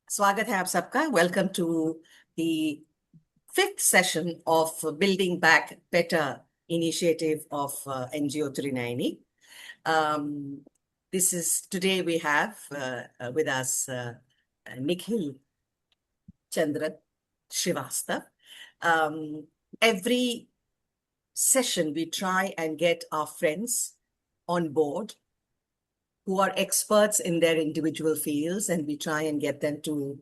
स्वागत है आप सबका. Welcome to the fifth session of Building Back Better initiative of NGO Trinayani. Um, this is today we have with us Nikhil Chandra Srivastava. Every session we try and get our friends on board who are experts in their individual fields, and we try and get them to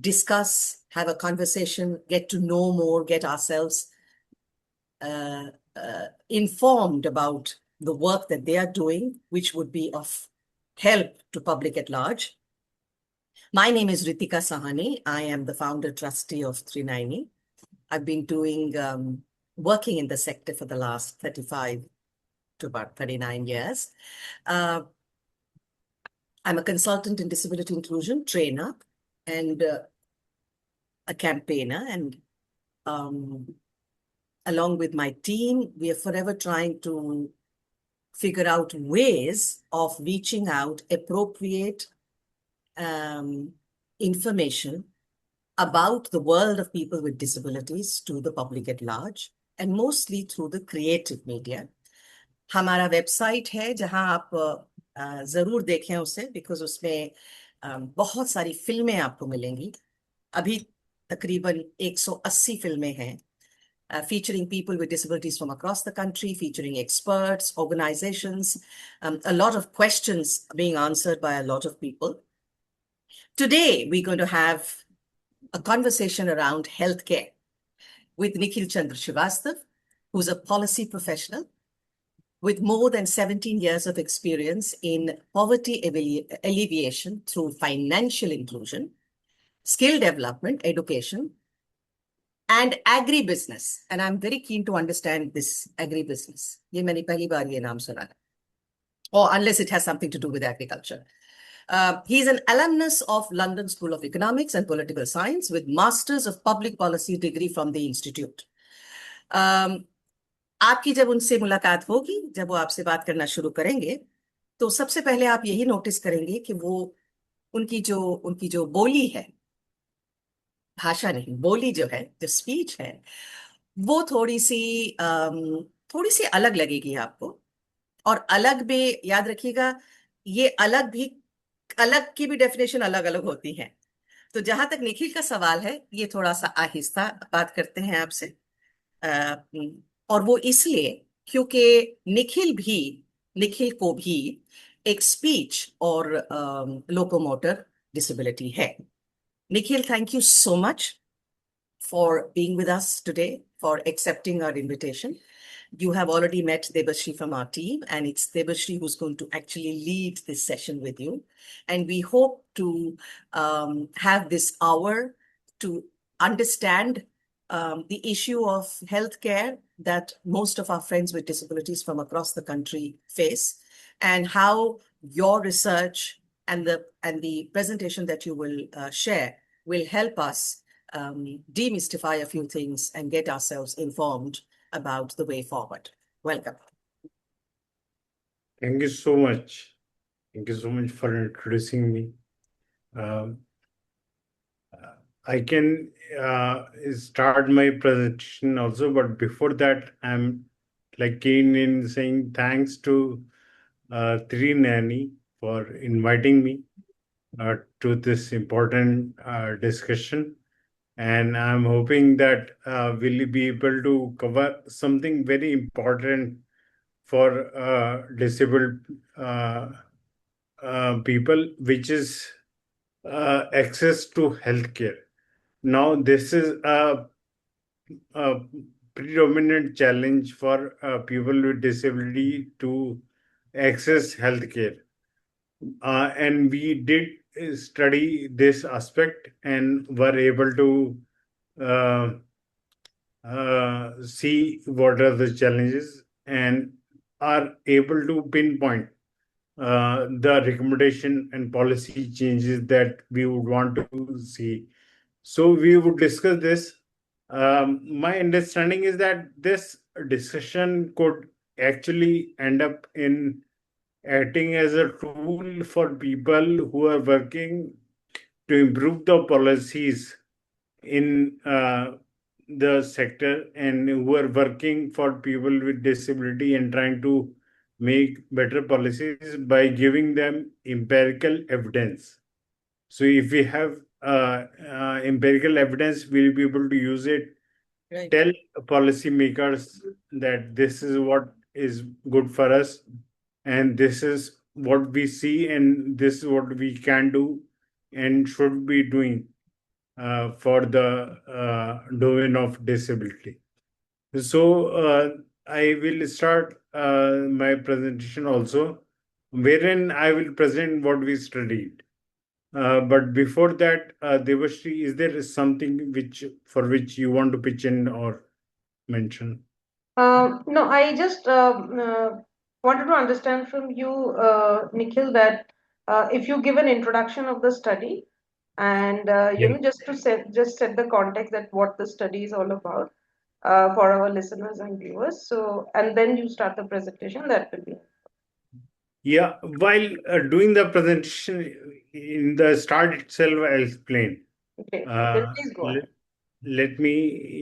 discuss, have a conversation, get to know more, get ourselves informed about the work that they are doing, which would be of help to public at large. My name is Ritika Sahni. I am the founder trustee of Trinayani. I've been working in the sector for the last 35 to about 39 years. I'm a consultant in disability inclusion, trainer, and a campaigner. And along with my team, we are forever trying to figure out ways of reaching out appropriate information about the world of people with disabilities to the public at large, and mostly through the creative media. हमारा website है जहां आप जरूर देखें उसे, because उसमें बहुत सारी फिल्में आपको मिलेंगी. अभी तकरीबन 180 फिल्में हैं, featuring people with disabilities from across the country, featuring experts, organizations, a lot of questions being answered by a lot of people. Today, we're going to have a conversation around healthcare with Nikhil Chandra Srivastava, who's a policy professional with more than 17 years of experience in poverty alleviation through financial inclusion, skill development, education, and agribusiness. And I'm very keen to understand this agribusiness. ये मैंने पहली बार ये नाम सुना है. Or unless it has something to do with agriculture. He's an alumnus of London School of Economics and Political Science with Masters of Public Policy degree from the Institute. आपकी जब उनसे मुलाकात होगी, जब वो आपसे बात करना शुरू करेंगे, तो सबसे पहले आप यही नोटिस करेंगे कि वो उनकी जो बोली है, भाषा नहीं, बोली जो है, जो स्पीच है, वो थोड़ी सी अलग लगेगी आपको. और अलग भी याद रखिएगा, ये अलग की भी डेफिनेशन अलग अलग होती है. तो जहां तक निखिल का सवाल है, ये थोड़ा सा आहिस्ता बात करते हैं आपसे. और वो इसलिए क्योंकि निखिल को भी एक स्पीच और लोकोमोटर डिसेबिलिटी है. Nikhil, thank you so much for being with us today, for accepting our invitation. You have already met Debashree from our team, and it's Debashree who's going to actually lead this session with you. And we hope to have this hour to understand the issue of healthcare that most of our friends with disabilities from across the country face, and how your research and the presentation that you will share will help us demystify a few things and get ourselves informed about the way forward. Welcome. Thank you so much. Thank you so much for introducing me. I can start my presentation also, but before that, I'm keen in saying thanks to Trinayani for inviting me to this important discussion. And I'm hoping that we'll be able to cover something very important for disabled people, which is access to healthcare. Now, this is a predominant challenge for people with disability to access healthcare. And we did study this aspect and were able to see what are the challenges and are able to pinpoint the recommendation and policy changes that we would want to see. So we would discuss this. My understanding is that this discussion could actually end up in acting as a tool for people who are working to improve the policies in the sector and who are working for people with disability and trying to make better policies by giving them empirical evidence. So if we have empirical evidence, we'll be able to use it, Right. tell policymakers that this is what is good for us, and this is what we see, and this is what we can do and should be doing for the domain of disability. So I will start my presentation also, wherein I will present what we studied. But before that, Devashri, is there something which for which you want to pitch in or mention? No, I just wanted to understand from you, Nikhil, that if you give an introduction of the study and Yeah. just to set the context that what the study is all about for our listeners and viewers. So, and then you start the presentation. That will be Yeah, while doing the presentation in the start itself, I'll explain. great. Then Uh, please go let, ahead. let me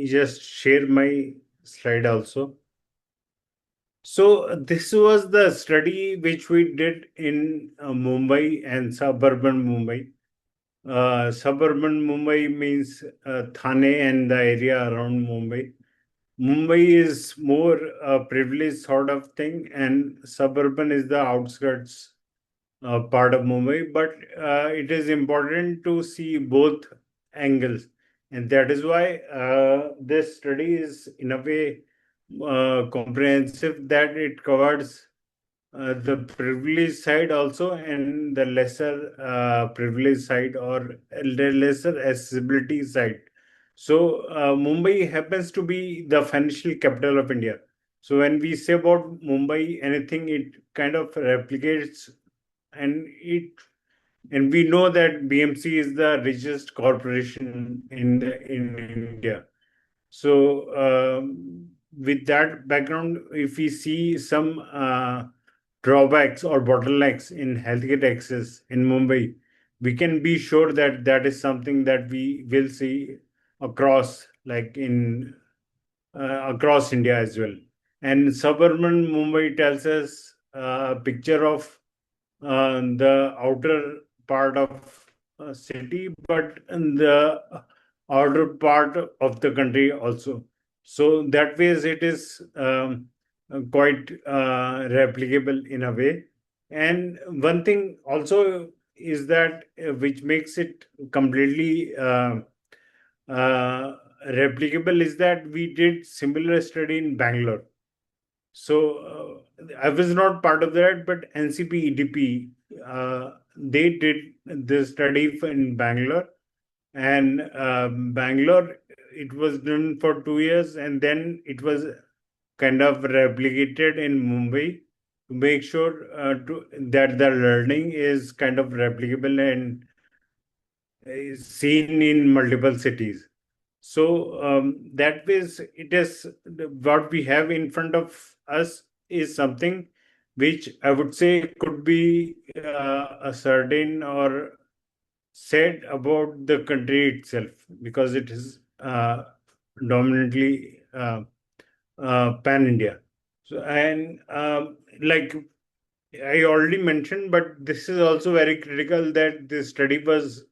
just share my slide also. So this was the study which we did in Mumbai and suburban Mumbai. Suburban Mumbai means Thane and the area around Mumbai. Mumbai is more a privileged sort of thing, and suburban is the outskirts part of Mumbai. But it is important to see both angles, and that is why this study is in a way comprehensive, that it covers the privileged side also and the lesser privileged side, or the lesser accessibility side. So Mumbai happens to be the financial capital of India. So when we say about Mumbai, anything, it kind of replicates, and it and we know that BMC is the richest corporation in India. So, with that background, if we see some drawbacks or bottlenecks in healthcare access in Mumbai, we can be sure that that is something that we will see across, like in across India as well. And suburban Mumbai tells us a picture of the outer part of city, but in the outer part of the country also. So that ways it is quite replicable in a way. And one thing also is that which makes it completely replicable is that we did similar study in Bangalore. So I was not part of that, but NCP EDP, they did the study in Bangalore, and Bangalore, it was done for 2 years, and then it was kind of replicated in Mumbai to make sure that the learning is kind of replicable and is seen in multiple cities. So that is, it is what we have in front of us is something which I would say could be a certain or said about the country itself, because it is dominantly pan India. So, and like I already mentioned, but this is also very critical, that this study was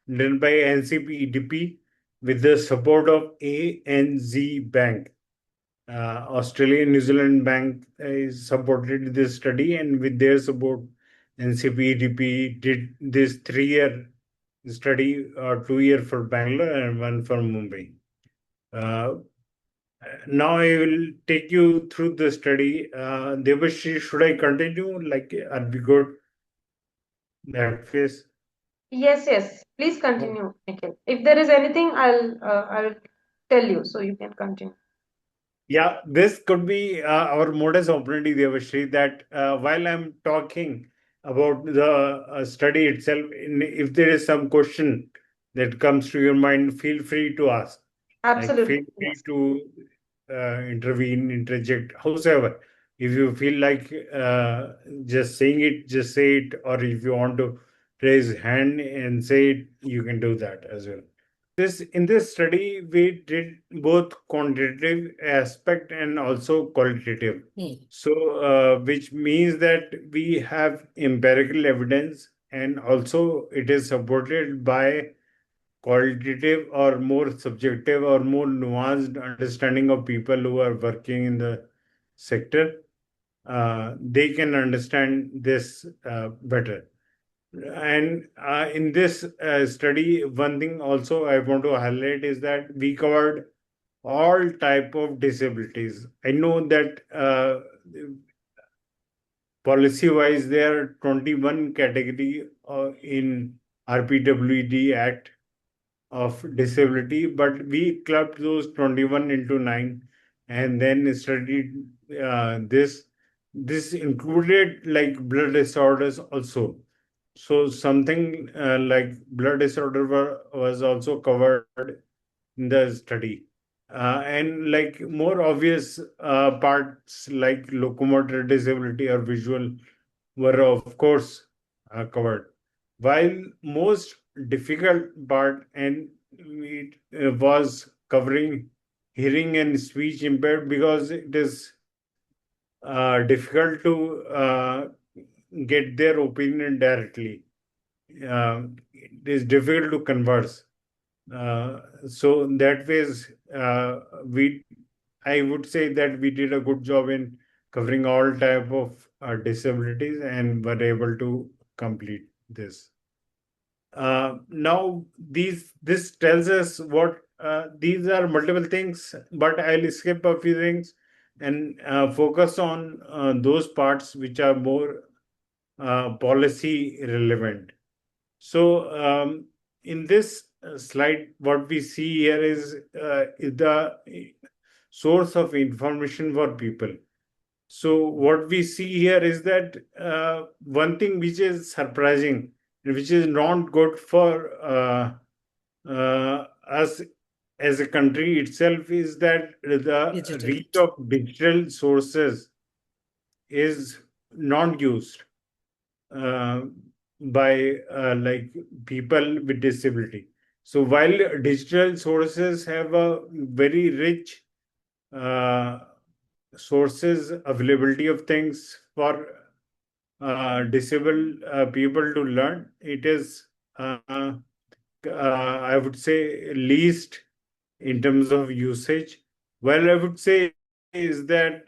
done by NCP with the support of ANZ Bank. Australian New Zealand Bank is supported this study, and with their support, NCP did this 3 year study, or 2 year for Bangalore and one for Mumbai. Uh, Now I will take you through the study. Debashri, should I continue? Like, are we good that phase? Yes, yes. Please continue, Nikhil. If there is anything, I'll tell you so you can continue. Yeah, this could be our modus operandi, Devashri, that while I'm talking about the study itself, if there is some question that comes to your mind, feel free to ask. Like, feel Absolutely. free Yes. to intervene, interject, howsoever. If you feel like just saying it, just say it, or if you want to raise hand and say you can do that as well. This in this study we did both quantitative aspect and also qualitative. So which means that we have empirical evidence, and also it is supported by qualitative or more subjective or more nuanced understanding of people who are working in the sector. They can understand this better. And in this study, one thing also I want to highlight is that we covered all type of disabilities. I know that policy wise there are 21 category in RPWD Act of disability, but we clubbed those 21 into 9 and then studied this. This included like blood disorders also. So something like blood disorder was also covered in the study. And like more obvious parts like locomotor disability or visual were of course covered. While most difficult part and it was covering hearing and speech impaired, because it is difficult to get their opinion directly. It is difficult to converse. So that ways, we I would say that we did a good job in covering all type of disabilities and were able to complete this. Now, this tells us what these are multiple things, but I'll skip a few things and focus on those parts which are more policy relevant. So, in this slide, what we see here is the source of information for people. So, what we see here is that one thing which is surprising, which is not good for us as a country itself, is that the Digital. reach of digital sources is not used uh, by like people with disability. So while digital sources have a very rich uh, sources availability of things for disabled people to learn, it is I would say least in terms of usage. Well, I would say is that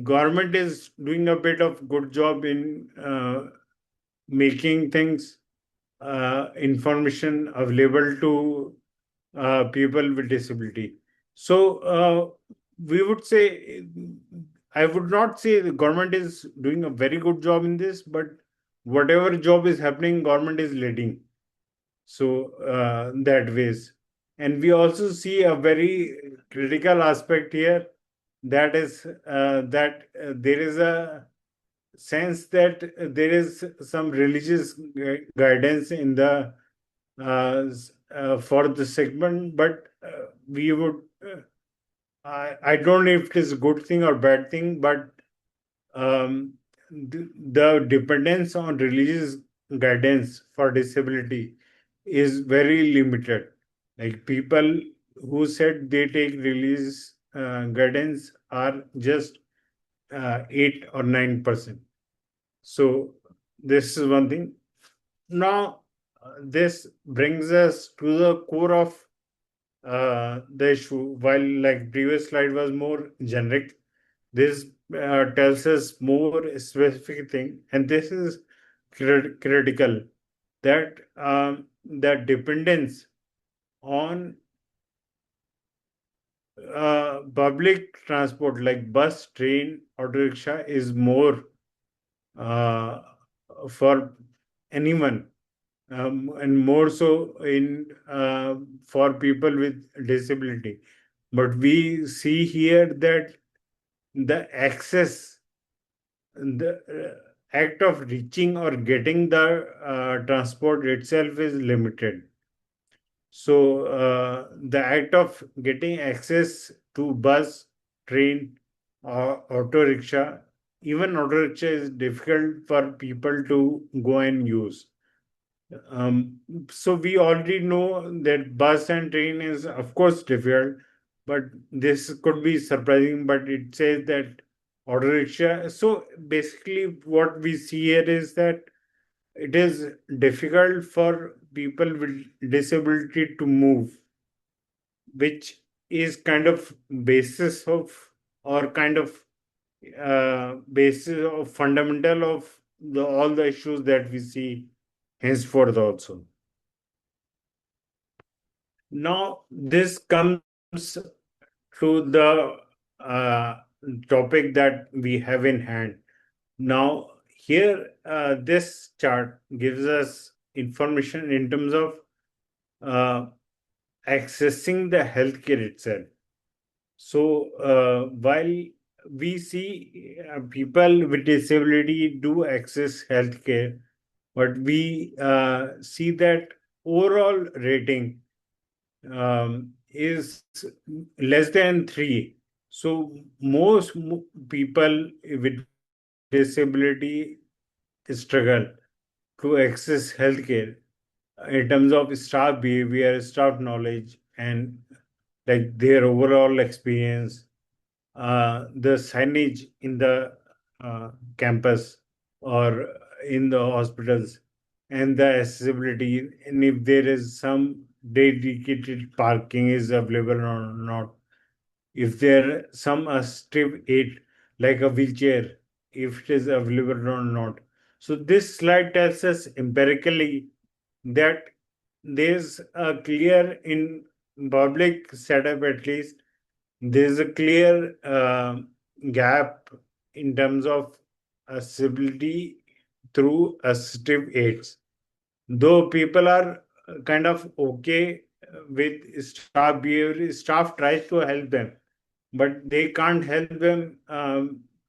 government is doing a bit of good job in making things information available to people with disability. So we would say, I would not say the government is doing a very good job in this, but whatever job is happening, government is leading. So that ways. And we also see a very critical aspect here, that is that there is a sense that there is some religious guidance in the for the segment, but we would I don't know if it is a good thing or bad thing, but the dependence on religious guidance for disability is very limited. Like people who said they take religious guidance are just 8 or 9%. So this is one thing. Now, this brings us to the core of the issue. While like previous slide was more generic, this tells us more specific thing, and this is critical, that the dependence on public transport like bus, train, auto rickshaw is more uh, for anyone, and more so in for people with disability. But we see here that the access, the act of reaching or getting the transport itself is limited. So the act of getting access to bus, train, or auto rickshaw even auto rickshaw is difficult for people to go and use. Um, so we already know that bus and train is of course difficult, but this could be surprising. But it says that auto rickshaw. So basically, what we see here is that it is difficult for people with disability to move, which is kind of basis of or kind of basis of fundamental of all the issues that we see henceforth also. Now this comes to the uh, topic that we have in hand. Now here, this chart gives us information in terms of uh, accessing the healthcare itself. So while we see people with disability do access healthcare, but we see that overall rating is less than 3. So most people with disability struggle to access healthcare in terms of staff behavior, staff knowledge, and like their overall experience, the signage in the campus or in the hospitals, and the accessibility, and if there is some dedicated parking is available or not, if there some assistive aid like a wheelchair, if it is available or not. So this slide tells us empirically that there's a clear in public setup, at least there's a clear gap in terms of accessibility through assistive aids. Though people are kind of okay with staff behavior, staff tries to help them, but they can't help them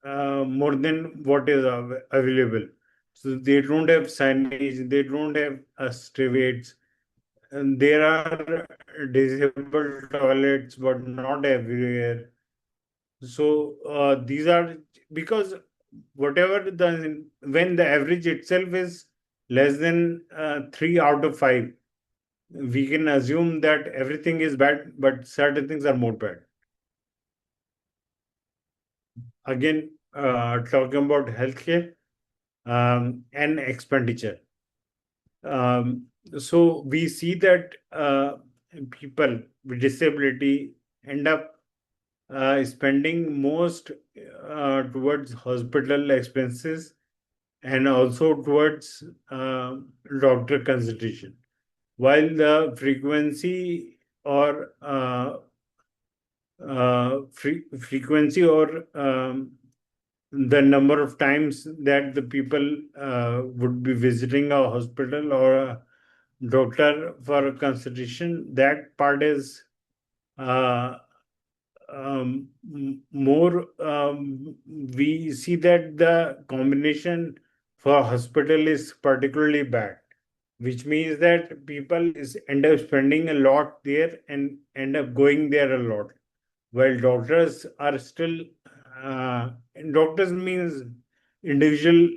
more than what is available. So they don't have signage, they don't have assistive aids, and there are disabled toilets, but not everywhere. So these are because whatever the when the average itself is less than 3 out of 5, we can assume that everything is bad, but certain things are more bad. Again, talking about healthcare and expenditure. So we see that people with disability end up spending most towards hospital expenses and also towards doctor consultation, while the frequency or frequency or the number of times that the people would be visiting a hospital or a doctor for a consultation, that part is uh, more we see that the combination for hospital is particularly bad, which means that people is end up spending a lot there and end up going there a lot, while doctors are still doctors means individual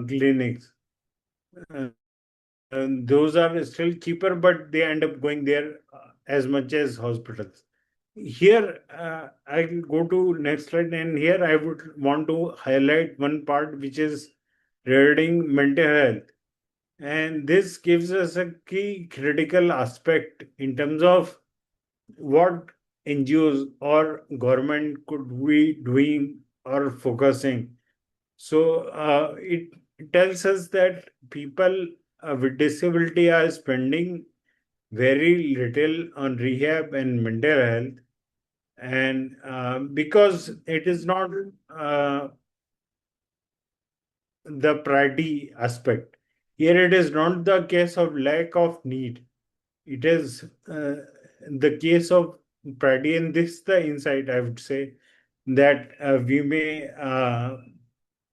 clinics, and those are still cheaper, but they end up going there as much as hospitals. Here, I'll go to next slide, and here I would want to highlight one part which is regarding mental health. And this gives us a key critical aspect in terms of what NGOs or government could be doing or focusing. So it tells us that people with disability are spending very little on rehab and mental health, and because it is not the priority aspect. Here it is not the case of lack of need, it is the case of priority. And this is the insight, I would say, that we may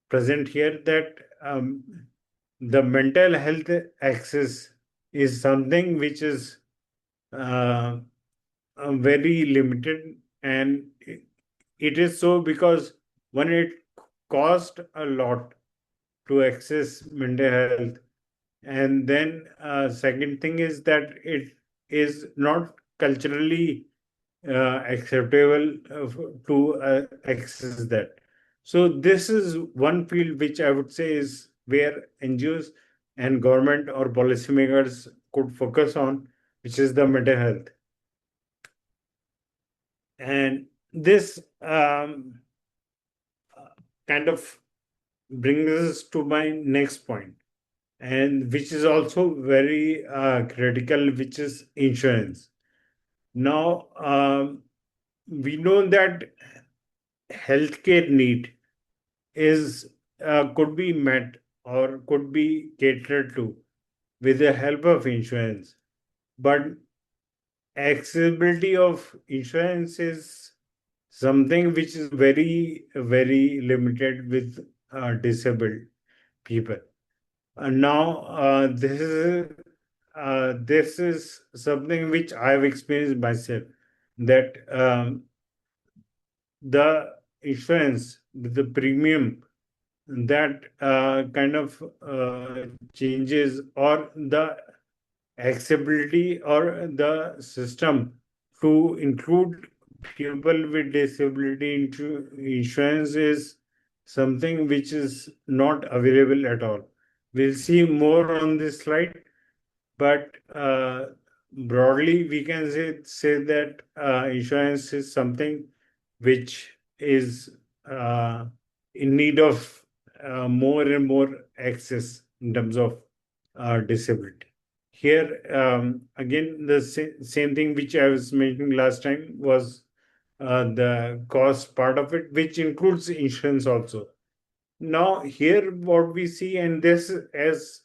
present here, that the mental health access is something which is uh, very limited, and it is so because when it cost a lot to access mental health. And then second thing is that it is not culturally acceptable to access that. So this is one field which I would say is where NGOs and government or policymakers could focus on, which is the mental health. And this kind of brings us to my next point, and which is also very critical, which is insurance. Now, we know that healthcare need is could be met or could be catered to with the help of insurance, but accessibility of insurance is something which is very limited with disabled people. And now this is something which I've experienced myself, that the insurance, the premium that kind of changes, or the accessibility or the system to include people with disability into insurance is something which is not available at all. We'll see more on this slide, but broadly we can say that insurance is something which is in need of more and more access in terms of disability. Here, again, the same thing which I was mentioning last time was the cost part of it, which includes insurance also. Now, here, what we see, and this, as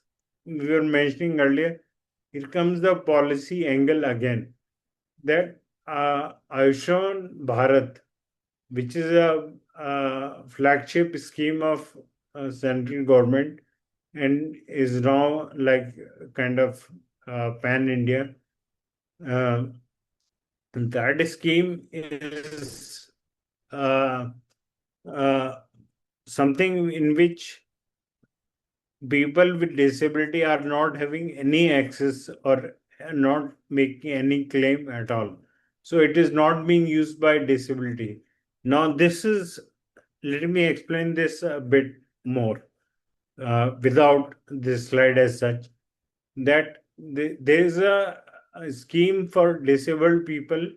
we were mentioning earlier, here comes the policy angle again, that Ayushman Bharat, which is a flagship scheme of central government and is now like kind of pan India. Uh, that scheme is uh, uh, something in which people with disability are not having any access or not making any claim at all. So it is not being used by disability. Now, this is, let me explain this a bit more without this slide as such, that there is a scheme for disabled people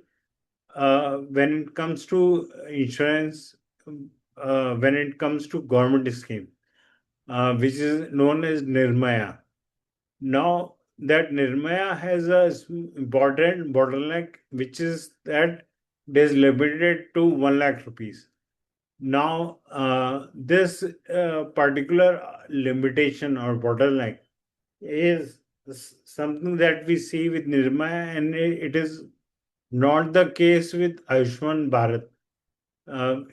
when it comes to insurance, when it comes to government scheme, which is known as Nirmaya. Now, that Nirmaya has a important bottleneck, which is that it is limited to 1 lakh rupees. Now, this particular limitation or bottleneck is something that we see with Nirmaya, and it is not the case with Ayushman Bharat,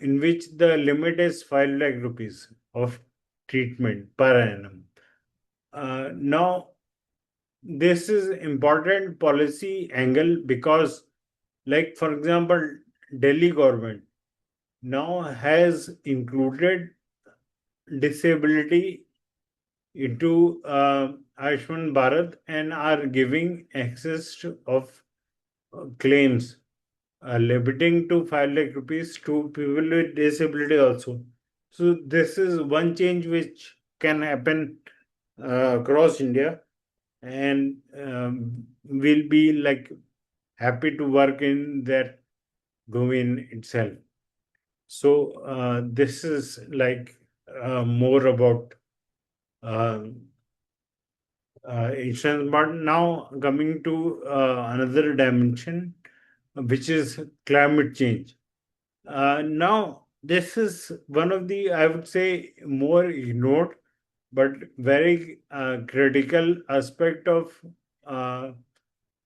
in which the limit is 5 lakh rupees of treatment per annum. Now, this is important policy angle because, like for example, Delhi government now has included disability into Ayushman Bharat and are giving access of claims limiting to 5 lakh rupees to people with disability also. So this is one change which can happen across India, and we'll be like happy to work in that domain itself. So this is like more about uh, insurance. But now coming to another dimension, which is climate change. Now, this is one of the, I would say, more ignored but very critical aspect of uh,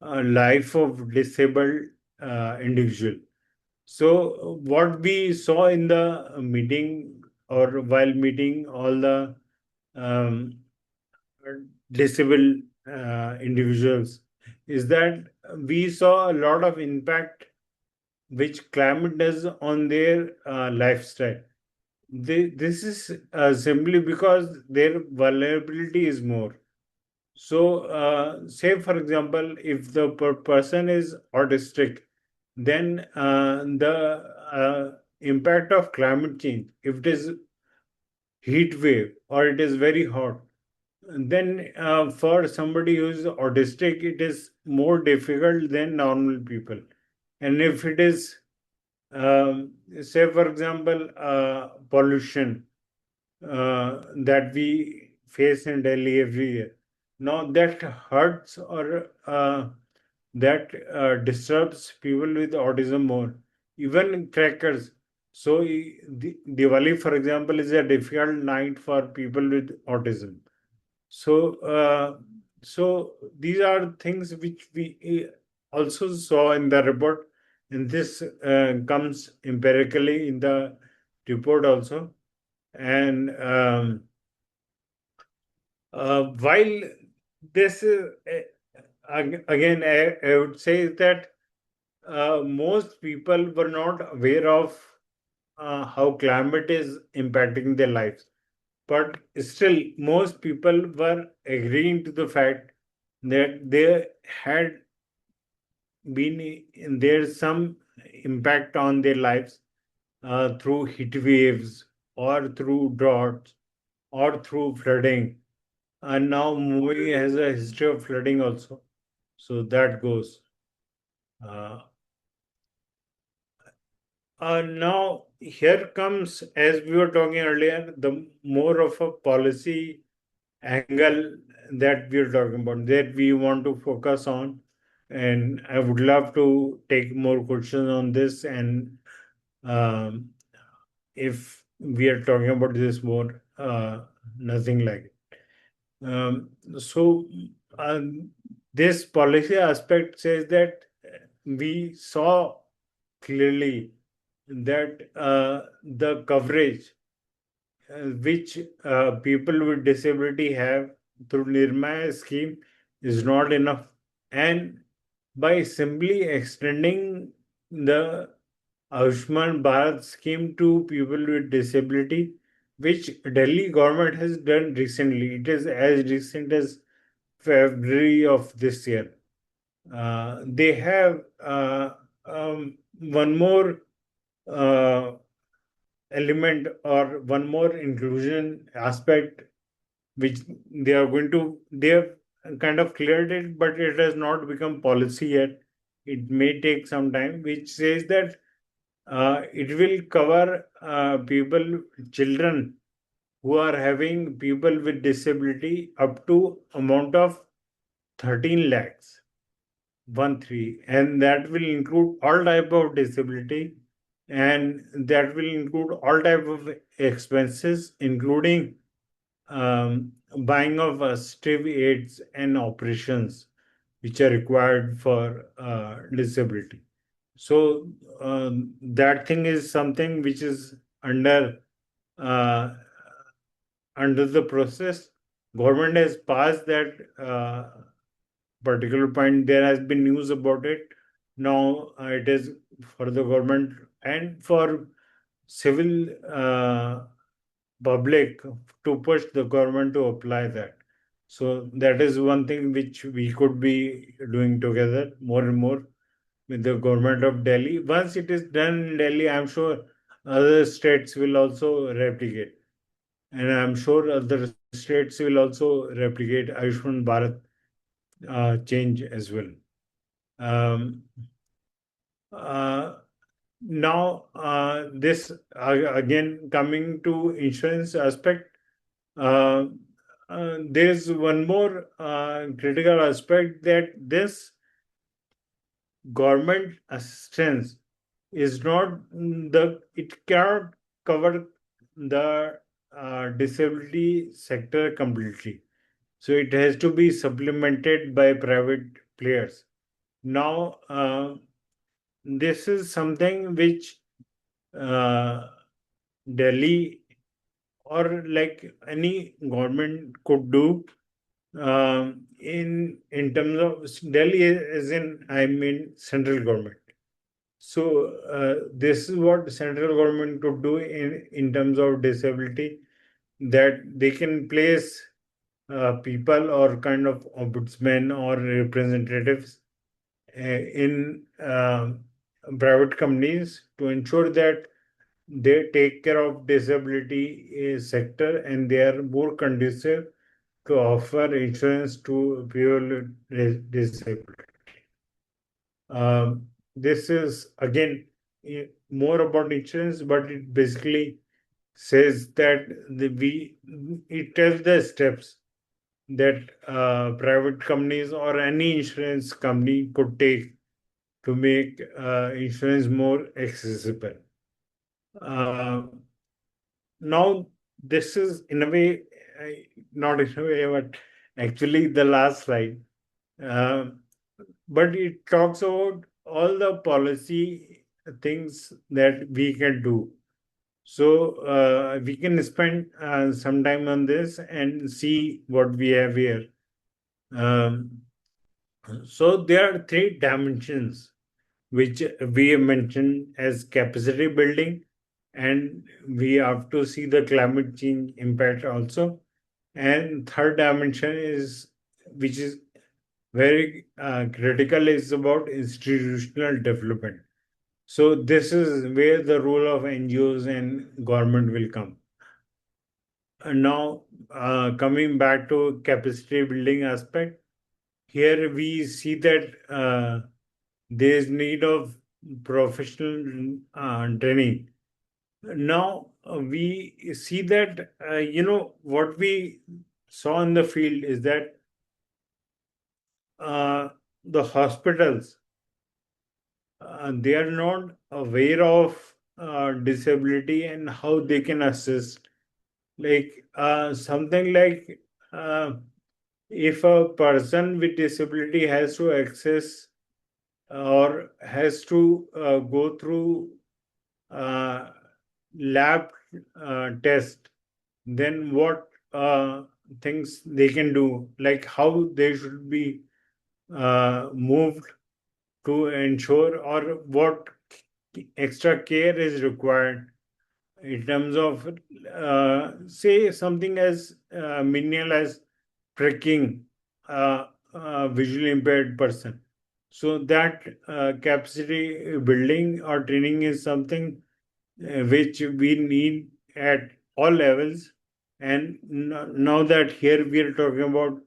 life of disabled individual. So, what we saw in the meeting or while meeting all the um, disabled individuals is that we saw a lot of impact which climate does on their lifestyle. This is simply because their vulnerability is more. So, say for example, if the person is autistic, then the impact of climate change, if it is heat wave or it is very hot, then for somebody who is autistic, it is more difficult than normal people. And if it is, say for example, pollution that we face in Delhi every year. Now that hurts or that disturbs people with autism more. Even crackers. So Diwali, for example, is a difficult night for people with autism. So so these are things which we also saw in the report, and this comes empirically in the report also. And while this again, I would say that most people were not aware of how climate is impacting their lives, but still most people were agreeing to the fact that there had been there's some impact on their lives through heat waves or through droughts or through flooding. And now Mumbai has a history of flooding also. So that goes. Uh, Now, here comes, as we were talking earlier, the more of a policy angle that we're talking about, that we want to focus on. And I would love to take more questions on this. And um, if we are talking about this more, nothing like it. So, uh, this policy aspect says that we saw clearly that the coverage which people with disability have through Nirmaya scheme is not enough. And by simply extending the Ayushman Bharat scheme to people with disability, which Delhi government has done recently, it is as recent as February of this year. They have one more uh, element or one more inclusion aspect which they have kind of cleared it, but it has not become policy yet. It may take some time, which says that it will cover children who are having people with disability up to amount of 13 lakhs. 1 3, and that will include all type of disability, and that will include all type of expenses, including buying of assistive aids and operations which are required for disability. So that thing is something which is uh, under the process. Government has passed that particular point. There has been news about it. Now it is for the government and for civil public to push the government to apply that. So that is one thing which we could be doing together more and more with the government of Delhi. Once it is done in Delhi, I'm sure other states will also replicate. And I'm sure other states will also replicate Ayushman Bharat change as well. Um, uh, Now, this again coming to insurance aspect, uh, there's one more critical aspect that this government assistance is not it cannot cover the disability sector completely. So it has to be supplemented by private players. Now, this is something which uh, Delhi or like any government could do in terms of Delhi is in I mean central government. So this is what central government could do in terms of disability, that they can place people or kind of ombudsmen or representatives in private companies to ensure that they take care of disability sector and they are more conducive to offer insurance to people with disability. This is again more about insurance, but it basically says that it tells the steps that private companies or any insurance company could take to make insurance more accessible. Uh, Now, this is in a way, not in a way, but actually the last slide. Uh, but it talks about all the policy things that we can do. So we can spend some time on this and see what we have here. Um, so there are three dimensions which we have mentioned as capacity building, and we have to see the climate change impact also. And third dimension is, which is very critical, is about institutional development. So this is where the role of NGOs and government will come. And now, coming back to capacity building aspect, here we see that there is need of professional training. Now we see that what we saw in the field is that uh, the hospitals, they are not aware of disability and how they can assist. Like something like uh, if a person with disability has to access or has to go through uh, lab test, then what things they can do, like how they should be moved to ensure, or what extra care is required in terms of say something as menial as tracking a visually impaired person. So that capacity building or training is something which we need at all levels. And now that here we are talking about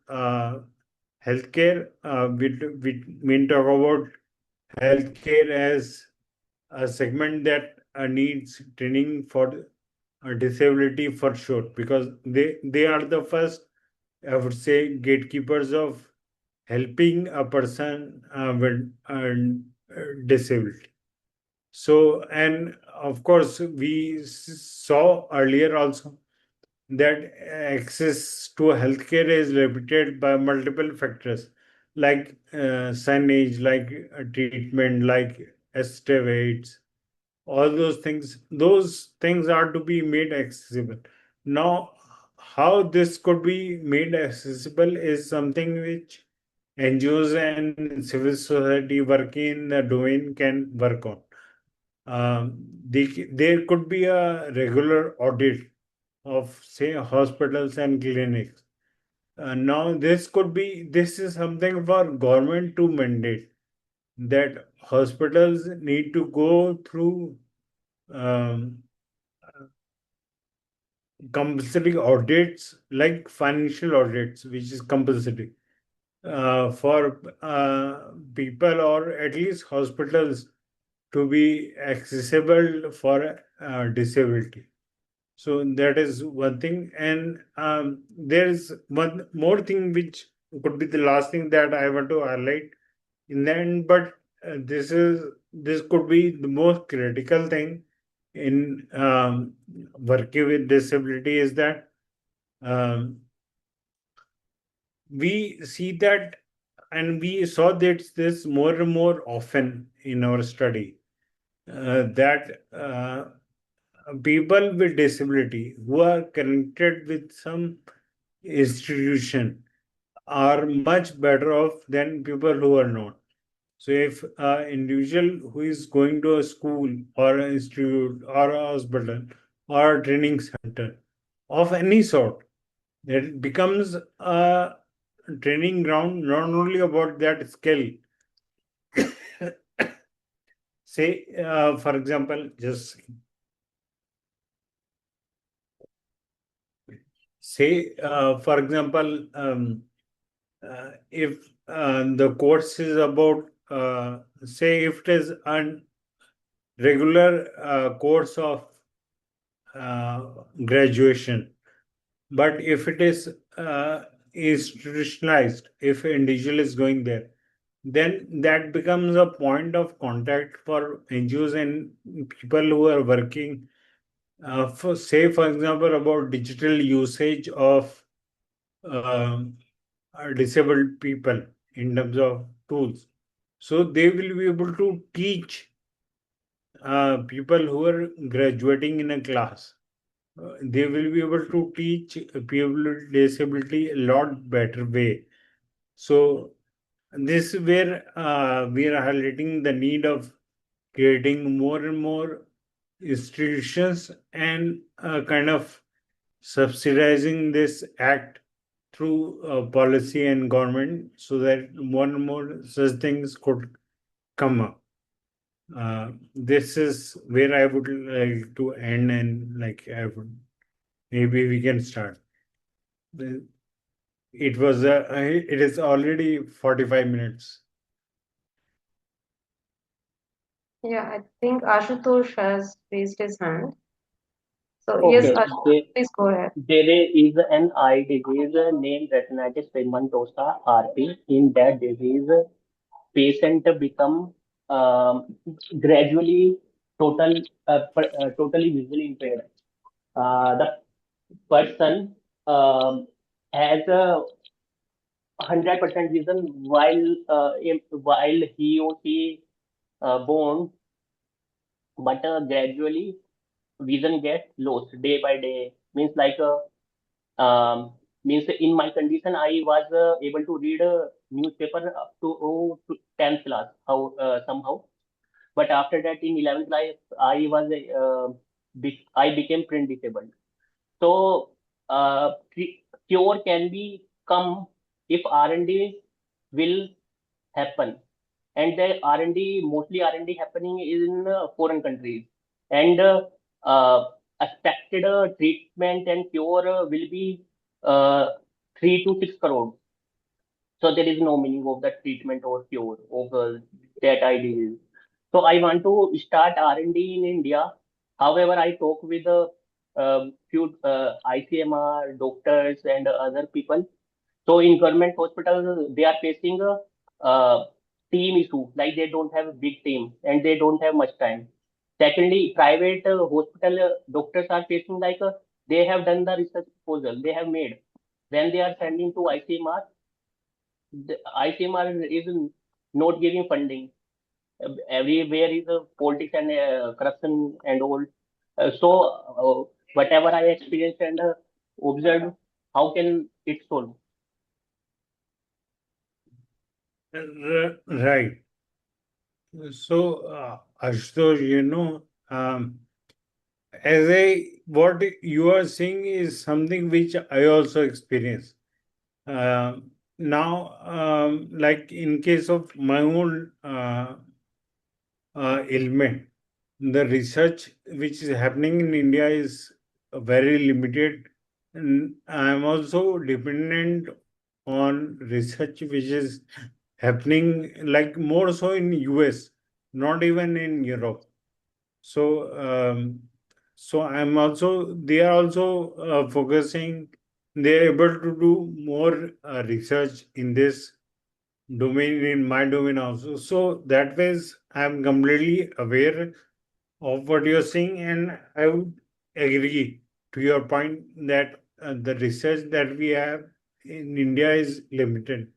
healthcare, we mean talk about healthcare as a segment that needs training for disability for sure, because they are the first, I would say, gatekeepers of helping a person with disability. So, and of course, we saw earlier also that access to healthcare is limited by multiple factors like signage, like treatment, like estimates, all those things are to be made accessible. Now, how this could be made accessible is something which NGOs and civil society working in the domain can work on. There could be a regular audit of, say, hospitals and clinics. Now, this is something for government to mandate, that hospitals need to go through um, compulsory audits, like financial audits, which is compulsory for people, or at least hospitals, to be accessible for disability. So that is one thing. And there is one more thing which could be the last thing that I want to highlight in the end, but this could be the most critical thing in working with disability, is that um, we see that, and we saw that this more and more often in our study, that people with disability who are connected with some institution are much better off than people who are not. So if an individual who is going to a school or an institute or a hospital or a training center of any sort, it becomes a training ground not only about that skill. Say, for example, just say, for example, if the course is about, say, if it is a regular course of uh, graduation, but if it is institutionalized, if an individual is going there, then that becomes a point of contact for NGOs and people who are working, for say, for example, about digital usage of um, disabled people in terms of tools. So they will be able to teach people who are graduating in a class. They will be able to teach people with disability a lot better way. So this is where we are highlighting the need of creating more and more institutions and kind of subsidizing this act through policy and government so that more and more such things could come up. This is where I would like to end, and like I would maybe we can start. The- it is already 45 minutes. Yeah, I think Ashutosh has raised his hand. So yes, Okay, Ashutosh, please go ahead. there is an eye disease named retinitis pigmentosa (RP). In that disease, patient become gradually totally visually impaired. The person has a 100% vision while he or she born, but gradually vision get lost day by day. Means means in my condition I was able to read a newspaper up to 10th class how somehow, but after that in 11th class I became print disabled. So cure can be come if R&D will happen, and the R&D, mostly R&D happening in foreign countries, and expected treatment and cure will be uh, 3 to 6 crore. So there is no meaning of the treatment or cure of that eye disease. So I want to start R&D in India. However, I talk with a few ICMR doctors and other people. So in government hospitals, they are facing a team issue, like they don't have a big team and they don't have much time. Secondly, private hospital doctors are facing they have done the research proposal they have made. When they are sending to ICMR, the ICMR is not giving funding. Everywhere is politics and corruption and all. Whatever I experienced and observed, how can it solve? Right. So, Ashutosh, as what you are saying is something which I also experience. Now, like in case of my own ailment, the research which is happening in India is very limited. And I'm also dependent on research which is happening like more so in US, not even in Europe. So, so I'm also they are also focusing. They're able to do more research in this domain, in my domain also. So that ways I'm completely aware of what you're saying, and I would agree to your point that the research that we have in India is limited.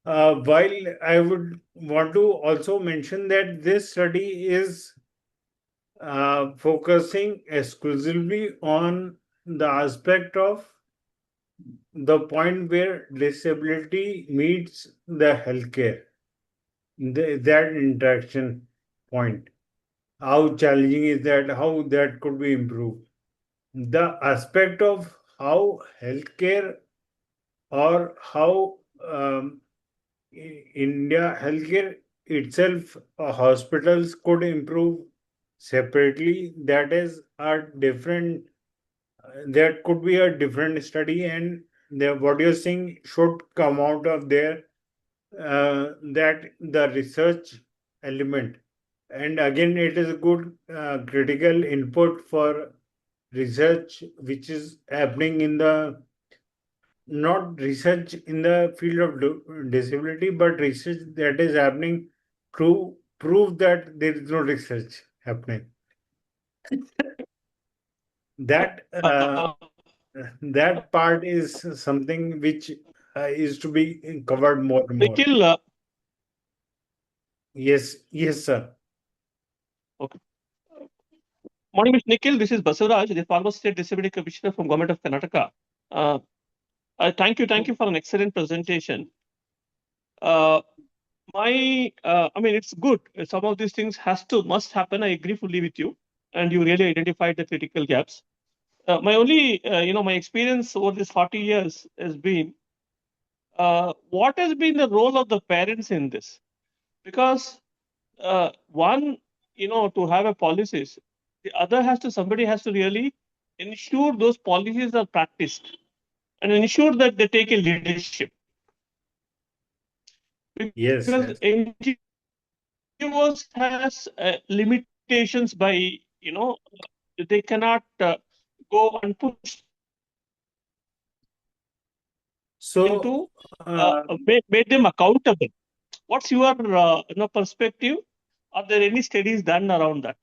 While I would want to also mention that this study is focusing exclusively on the aspect of the point where disability meets the healthcare. that interaction point. How challenging is that? How that could be improved? The aspect of how healthcare or how India healthcare itself, hospitals could improve separately. That is a different. That could be a different study, and what you're saying should come out of there. That the research element, and again, it is a good critical input for research which is happening in the, not research in the field of disability, but research that is happening to prove that there is no research happening. That Uh, that part is something which is to be covered more and more. Nikhil, Yes, yes, sir. okay. Morning, Mr. Nikhil. This is Basuraj, the former State Disability Commissioner from Government of Karnataka. Uh, thank you for an excellent presentation. Uh, I mean, it's good. Some of these things must happen. I agree fully with you, and you really identified the critical gaps. My only, my experience over these 40 years has been, what has been the role of the parents in this? Because one, to have a policies, the other somebody has to really ensure those policies are practiced and ensure that they take a leadership. Yes, Because yes. NGOs has limitations by, they cannot go and push them So, to make them accountable. What's your perspective? Are there any studies done around that?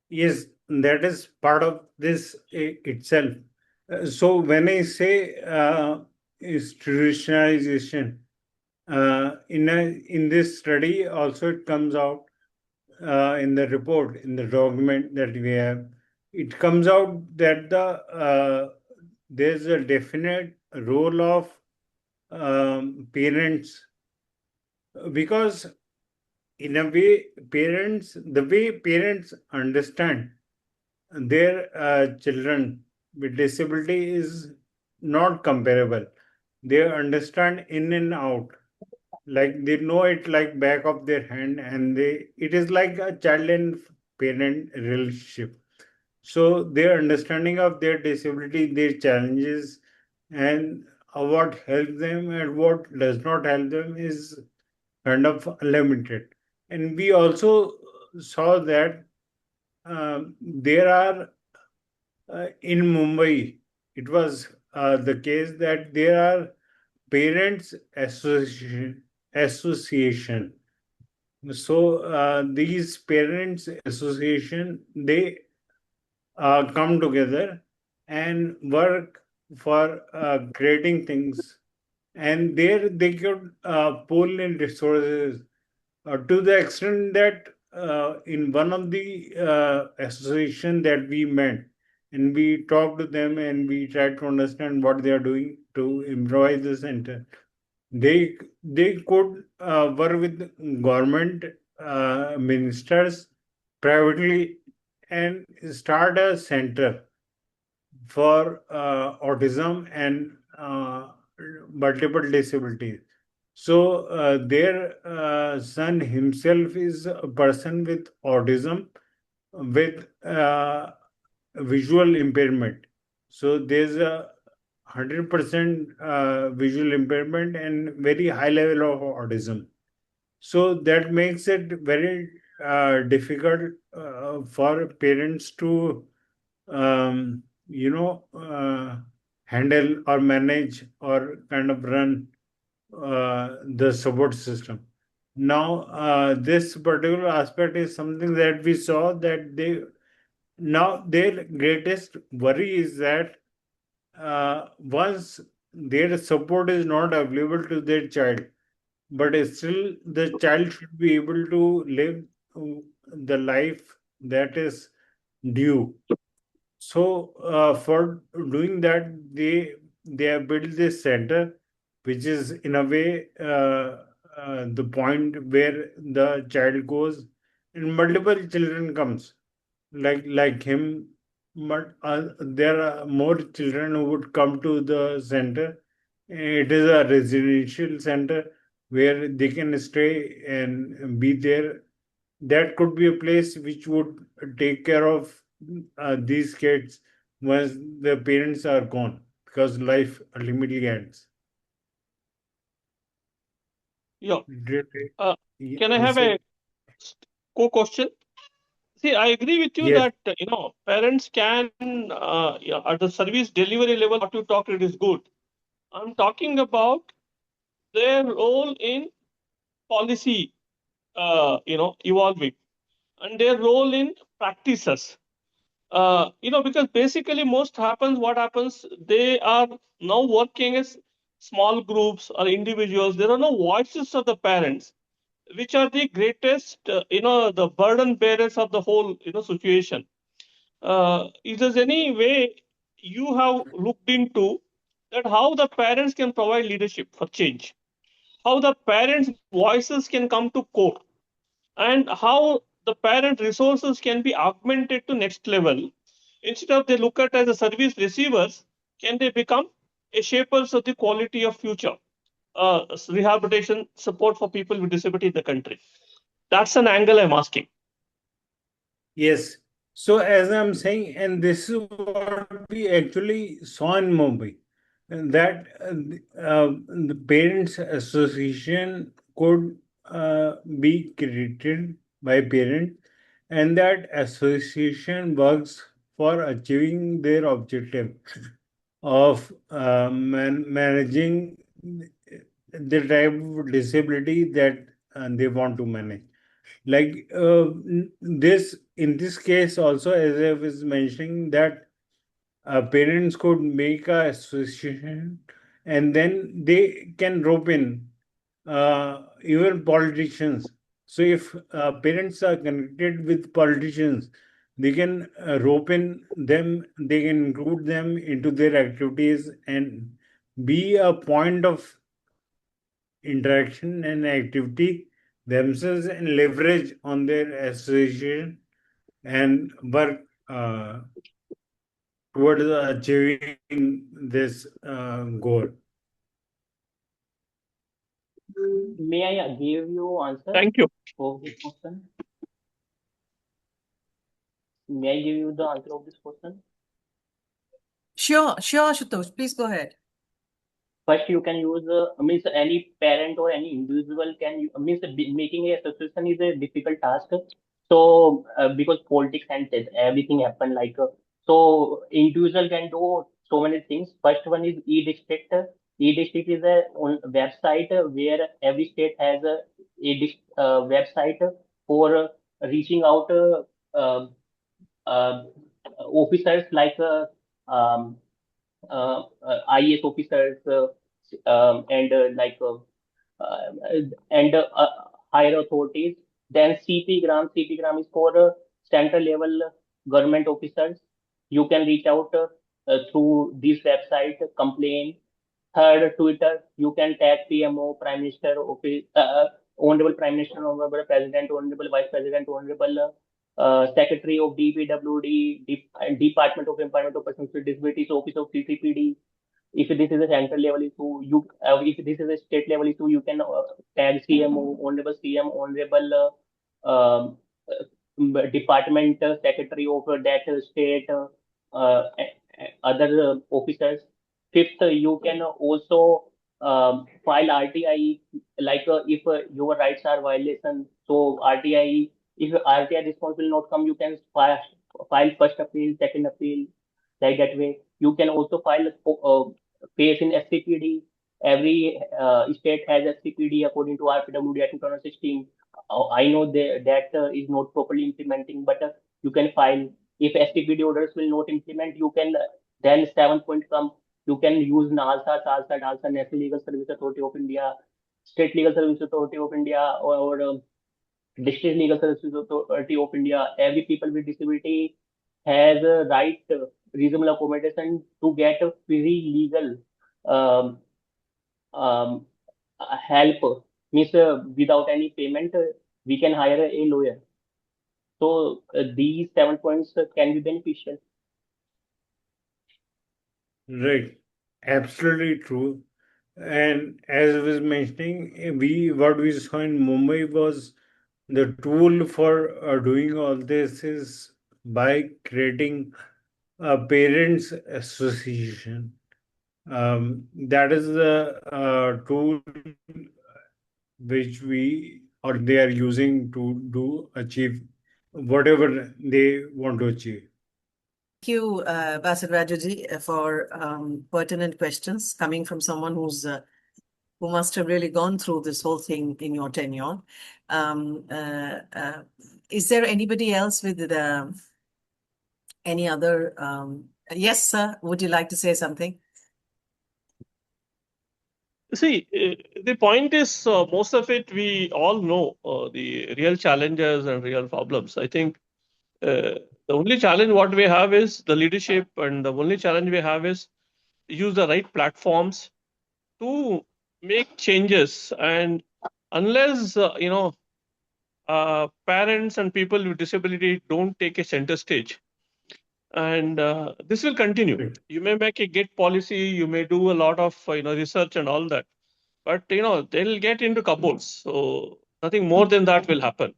yes, that is part of this itself. So, when I say institutionalization, in this study, also it comes out in the report, in the document that we have, it comes out that there's a definite role of parents, because in a way, the way parents understand their children with disability is not comparable. They understand in and out, like they know it like back of their hand, and it is like a child and parent relationship. So their understanding of their disability, their challenges, and what helps them and what does not help them is kind of limited. And we also saw that there are in Mumbai, it was the case that there are parents association. So these parents association, they come together and work for creating things, and there they could pull in resources to the extent that in one of the association that we met, and we talked to them and we tried to understand what they are doing to improvise the center. They could work with government ministers privately and start a center for autism and multiple disabilities. So their son himself is a person with autism with visual impairment. So there's a 100% visual impairment and very high level of autism. So that makes it very difficult for parents to handle or manage or kind of run the support system. Now, this particular aspect is something that we saw that now their greatest worry is that once their support is not available to their child, but still the child should be able to live the life that is due. So for doing that, they have built this center, which is in a way the point where the child goes and multiple children comes like him, but there are more children who would come to the center. It is a residential center where they can stay and be there. That could be a place which would take care of these kids once the parents are gone, because life ultimately ends. Yeah. Did Uh, I can I have say a co-question? See, I agree with you yes? that parents can yeah, at the service delivery level what you talked it is good. I'm talking about their role in policy, evolving, and their role in practices. Because basically what happens, they are now working as small groups or individuals. There are no voices of the parents, which are the greatest, the burden bearers of the whole, situation. Is there any way you have looked into that how the parents can provide leadership for change? How the parents' voices can come to core, and how the parent resources can be augmented to next level. Instead of they look at as a service receivers, can they become a shapers of the quality of future rehabilitation support for people with disability in the country? That's an angle I'm asking. Yes. So as I'm saying, and this is what we actually saw in Mumbai, and that the parents association could be created by parents, and that association works for achieving their objective of managing the type of disability that they want to manage. Like this, in this case also, as I was mentioning, that parents could make a association, and then they can rope in even politicians. So if parents are connected with politicians, they can rope in them, they can include them into their activities and be a point of interaction and activity themselves, and leverage on their association and work towards achieving this goal. May I give you answer Thank you. for this question? May I give you the answer of this question? Sure, Ashutosh, please go ahead. First, you can use means any parent or any individual can means making a association is a difficult task. So because politics and everything happen like so individual can do so many things. First one is e-district. E-district is a website where every state has a website for reaching out uh, officers like IAS officers and higher authorities. Then CP gram is for central level government officers. You can reach out through this website, complain. Third, Twitter, you can tag PMO, Prime Minister, Office, Honorable Prime Minister, Honorable President, Honorable Vice President, Honorable Secretary of DPWD, Department of Employment of Persons with Disabilities, Office of CCPD. If this is a central level issue, if this is a state level issue, you can tag CMO, Honorable CM, Honorable Department Secretary of that state, other officers. Fifth, you can also file RTI, like if your rights are violation. So RTI, if RTI response will not come, you can file first appeal, second appeal, like that way. You can also file case in SCPD. Every state has SCPD according to RPWD Act 2016. I know that is not properly implementing, but you can file. If SCPD orders will not implement, you can then 7 point come. You can use NALSA, National Legal Service Authority of India, State Legal Service Authority of India, or District Legal Services Authority of India. Every people with disability has a right, reasonable accommodation to get a free legal um, um, help means without any payment, we can hire a lawyer. So these 7 points can be beneficial. Right. Absolutely true. And as I was mentioning, what we saw in Mumbai was the tool for doing all this is by creating a parents association. That is the tool which we or they are using to do achieve whatever they want to achieve. Thank you, Basavarajuji, for pertinent questions coming from someone who must have really gone through this whole thing in your tenure. Is there anybody else with any other? Yes, sir. Would you like to say something? See, the point is, most of it we all know the real challenges and real problems. I think the only challenge what we have is the leadership, and the only challenge we have is use the right platforms to make changes. And unless parents and people with disability don't take a center stage, and this will continue. Right. You may make a gate policy, you may do a lot of research and all that, but they'll get into cupboards. So nothing more than that will happen.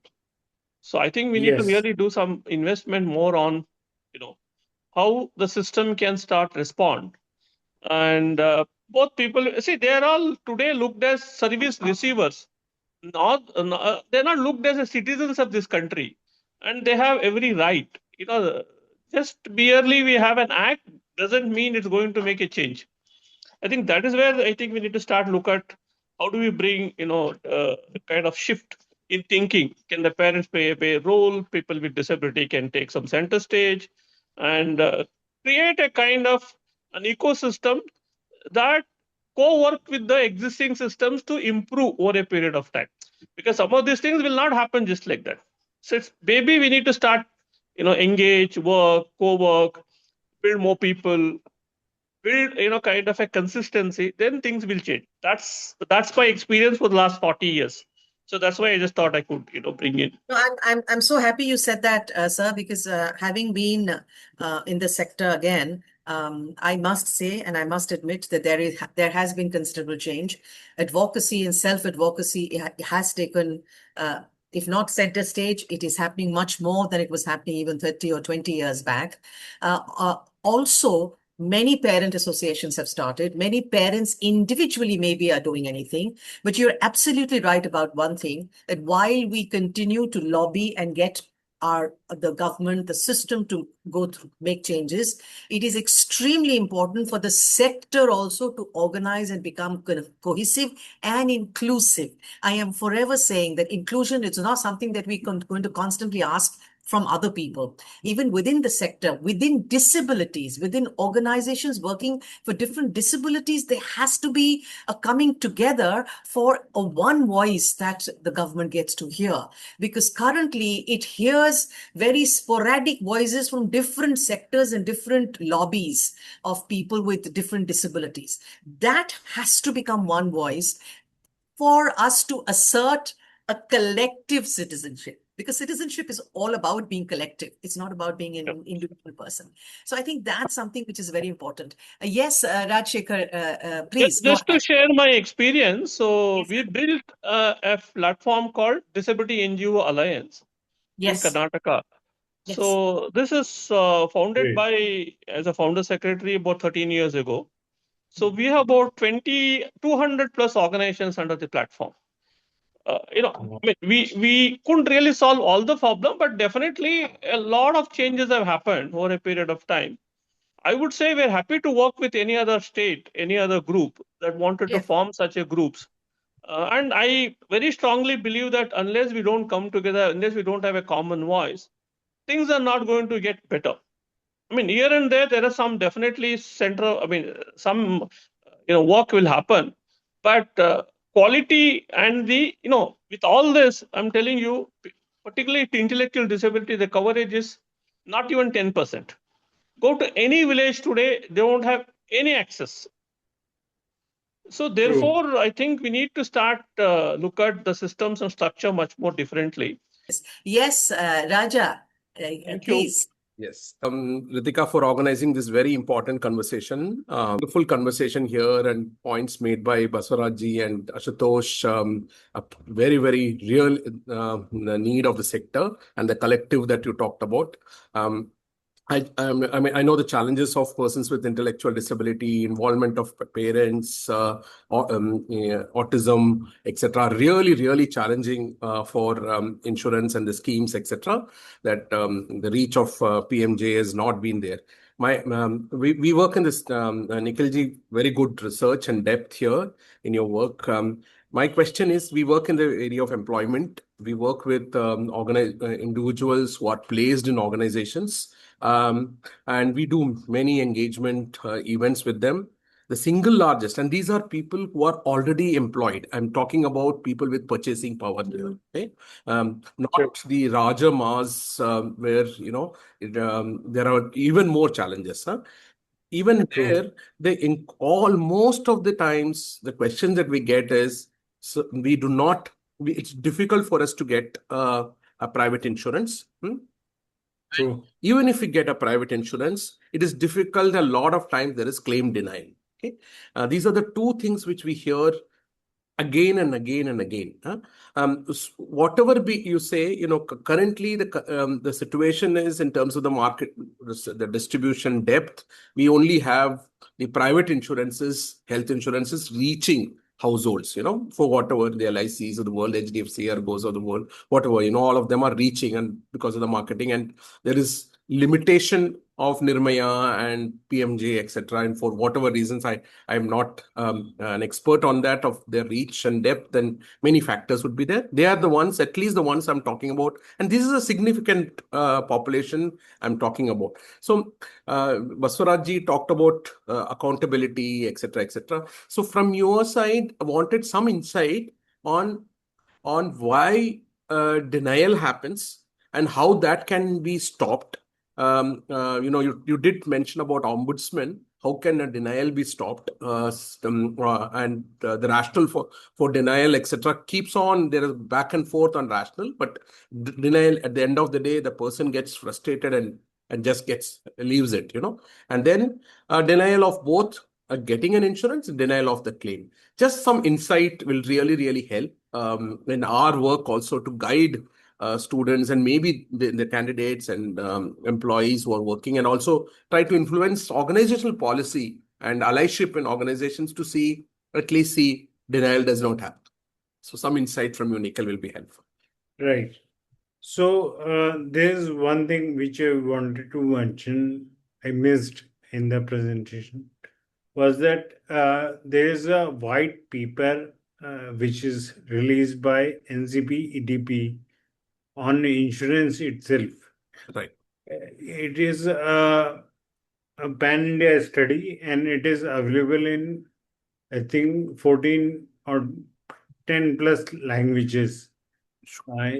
So I think we need to Yes. really do some investment more on how the system can start respond. And both people, see, they are all today looked as service receivers. They're not looked as citizens of this country, and they have every right. Just merely we have an act doesn't mean it's going to make a change. I think that is where I think we need to start look at how do we bring kind of shift in thinking. Can the parents play a role? People with disability can take some center stage, and create a kind of an ecosystem that co-work with the existing systems to improve over a period of time. Because some of these things will not happen just like that. So maybe we need to start, engage, work, co-work, build more people, build kind of a consistency, then things will change. That's my experience for the last 40 years. So that's why I just thought I could bring in. No, I'm so happy you said that, sir, because having been in the sector again, I must say and I must admit that there has been considerable change. Advocacy and self-advocacy has taken, if not center stage, it is happening much more than it was happening even 30 or 20 years back. Also, many parent associations have started. Many parents individually maybe are doing anything. But you're absolutely right about one thing, that while we continue to lobby and get the government, the system to go through, make changes, it is extremely important for the sector also to organize and become cohesive and inclusive. I am forever saying that inclusion is not something that we're going to constantly ask from other people. Even within the sector, within disabilities, within organizations working for different disabilities, there has to be a coming together for a one voice that the government gets to hear. Because currently it hears very sporadic voices from different sectors and different lobbies of people with different disabilities. That has to become one voice for us to assert a collective citizenship, because citizenship is all about being collective. It's not about being an individual person. So I think that's something which is very important. Yes, Rajshekhar, please go Just to ahead. share my experience, so Yes, we built a platform called Disability NGO Alliance in yes, Karnataka. yes. So this is founded Great. as a founder secretary about 13 years ago. So we have about 200 plus organizations under the platform. I mean, we couldn't really solve all the problem, but definitely a lot of changes have happened over a period of time. I would say we're happy to work with any other state, any other group that wanted to Yes. form such a groups. And I very strongly believe that unless we don't come together, unless we don't have a common voice, things are not going to get better. I mean, here and there are some definitely central, some, work will happen, but quality and with all this, I'm telling you, particularly to intellectual disability, the coverage is not even 10%. Go to any village today, they won't have any access. So therefore, I think we need to start look at the systems and structure much more differently. Yes, Raja, Thank you. please. Yes, Ritika, for organizing this very important conversation. Full conversation here and points made by Baswaraj and Ashutosh. A very, very real need of the sector and the collective that you talked about. I mean, I know the challenges of persons with intellectual disability, involvement of parents, autism, etc. Really, really challenging for insurance and the schemes, etc. That the reach of PMJ has not been there. We work in this, Nikhilji, very good research and depth here in your work. My question is, we work in the area of employment. We work with individuals who are placed in organizations. And we do many engagement events with them. The single largest, and these are people who are already employed. I'm talking about people with purchasing power. Okay? Not the Raja Mas, where there are even more challenges. Even there, most of the times, the question that we get is, so we do not. It's difficult for us to get a private insurance. True. Even if we get a private insurance, it is difficult. A lot of times there is claim denial. Okay, these are the two things which we hear again and again and again. Whatever you say, currently the situation is in terms of the market, the distribution depth. We only have the private insurances, health insurances reaching households, for whatever the LICs of the world, HDFC, Ergos of the world, whatever, all of them are reaching, and because of the marketing, and there is limitation of Nirmaya and PMJ, etc. And for whatever reasons, I'm not an expert on that, of their reach and depth, and many factors would be there. They are the ones, at least the ones I'm talking about. And this is a significant population I'm talking about. So Baswaraj talked about accountability, etc., etc. So from your side, I wanted some insight on why denial happens and how that can be stopped. You did mention about ombudsman. How can a denial be stopped? And the rationale for denial, etc., keeps on. There is back and forth on rationale, but denial, at the end of the day, the person gets frustrated and just leaves it. And then denial of both getting an insurance and denial of the claim. Just some insight will really, really help in our work also to guide students and maybe the candidates and employees who are working, and also try to influence organizational policy and allyship in organizations to at least see denial does not happen. So some insight from you, Nikhil, will be helpful. Right. So there's one thing which I wanted to mention, I missed in the presentation, was that there is a white paper which is released by NCP EDP on insurance itself. Right. It is a pan-India study, and it is available in, I think, 14 or 10 plus languages,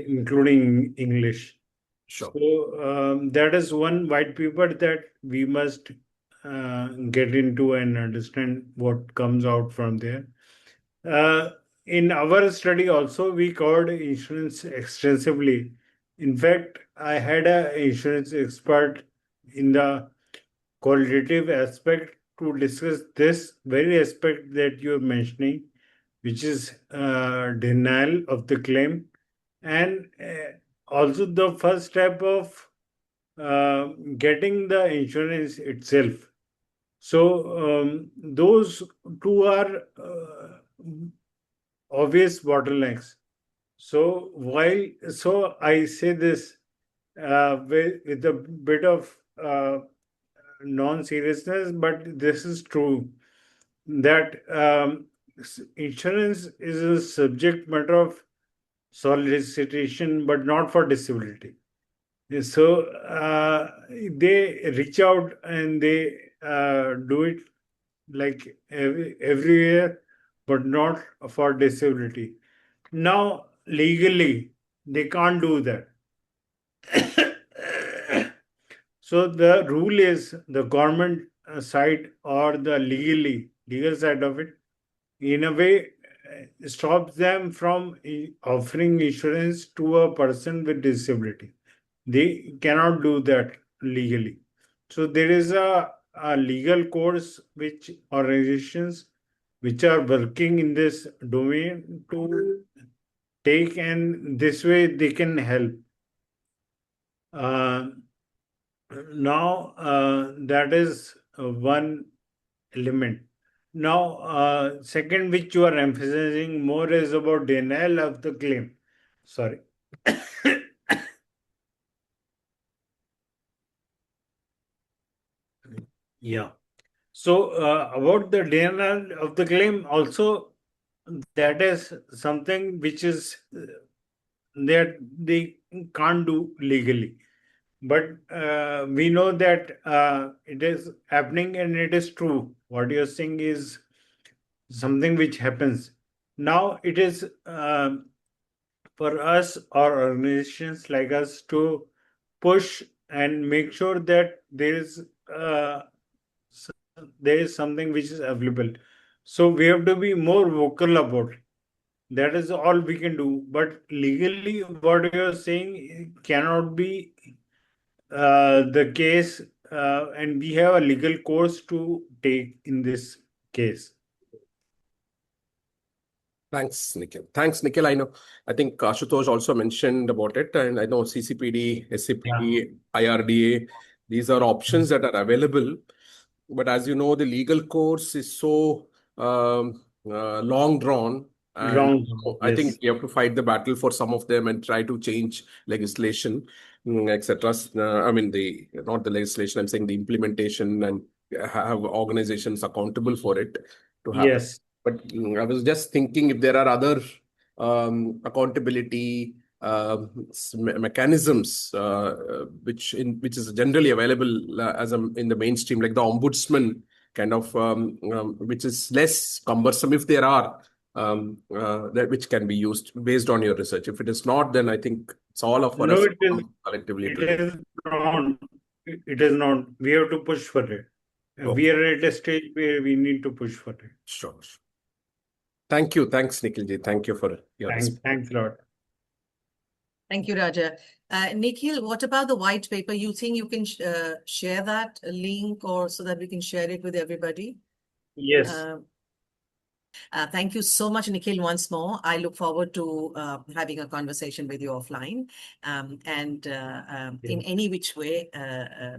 including English. Sure. So that is one white paper that we must get into and understand what comes out from there. In our study also, we covered insurance extensively. In fact, I had an insurance expert in the qualitative aspect to discuss this very aspect that you are mentioning, which is denial of the claim, and also the first step of getting the insurance itself. So those two are obvious bottlenecks. So I say this with a bit of non-seriousness, but this is true, that insurance is a subject matter of solicitation, but not for disability. So they reach out and they do it like everywhere, but not for disability. Now, legally, they can't do that. So the rule is the government side or the legal side of it in a way, stops them from offering insurance to a person with disability. They cannot do that legally. So there is a legal course which organizations which are working in this domain to take, and this way they can help. Uh, Now, that is one element. Now, second, which you are emphasizing more, is about denial of the claim. Sorry. Yeah. So, about the denial of the claim, also, that is something which is that they can't do legally. But we know that it is happening and it is true. What you're saying is something which happens. Now it is for us or organizations like us to push and make sure that uh, there is something which is available. So we have to be more vocal about it. That is all we can do. But legally, what you're saying cannot be the case, and we have a legal course to take in this case. Thanks, Nikhil. Thanks, Nikhil. I think Ashutosh also mentioned about it, and I know CCPD, SCPD, IRDA, these are options that are available. But as you know, the legal course is so long drawn, and Wrong. I Yes. think you have to fight the battle for some of them and try to change legislation, etc. I mean, not the legislation. I'm saying the implementation, and have organizations accountable for it to happen. Yes. But I was just thinking if there are other accountability mechanisms which is generally available in the mainstream, like the ombudsman kind of, which is less cumbersome if there are, that which can be used based on your research. If it is not, then I think it's all of No, us it is. collectively It to do. is not. It is not. We have to push for it. Oh, We are at a stage where we need to push for it. sure. Thank you. Thanks, Nikhilji. Thank you for your response. Thanks a lot. Thank you, Raja. Nikhil, what about the white paper? You think you can share that link, or so that we can share it with everybody? Yes. Thank you so much, Nikhil, once more. I look forward to having a conversation with you offline, and in any which way,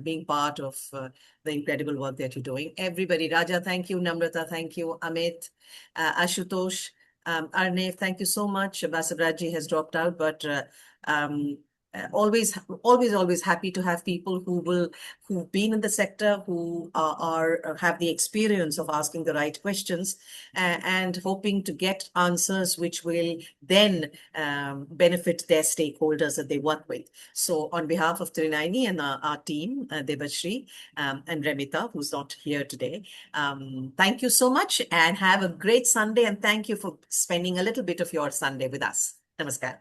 being part of the incredible work that you're doing. Everybody, Raja, thank you. Namrata, thank you. Amit, Ashutosh, Arnev, thank you so much. Basavraji has dropped out, but always happy to have people who've been in the sector, who have the experience of asking the right questions, and hoping to get answers which will then benefit their stakeholders that they work with. So on behalf of Trinayani and our team, Debashree and Remita, who's not here today, thank you so much and have a great Sunday, and thank you for spending a little bit of your Sunday with us. Namaskar.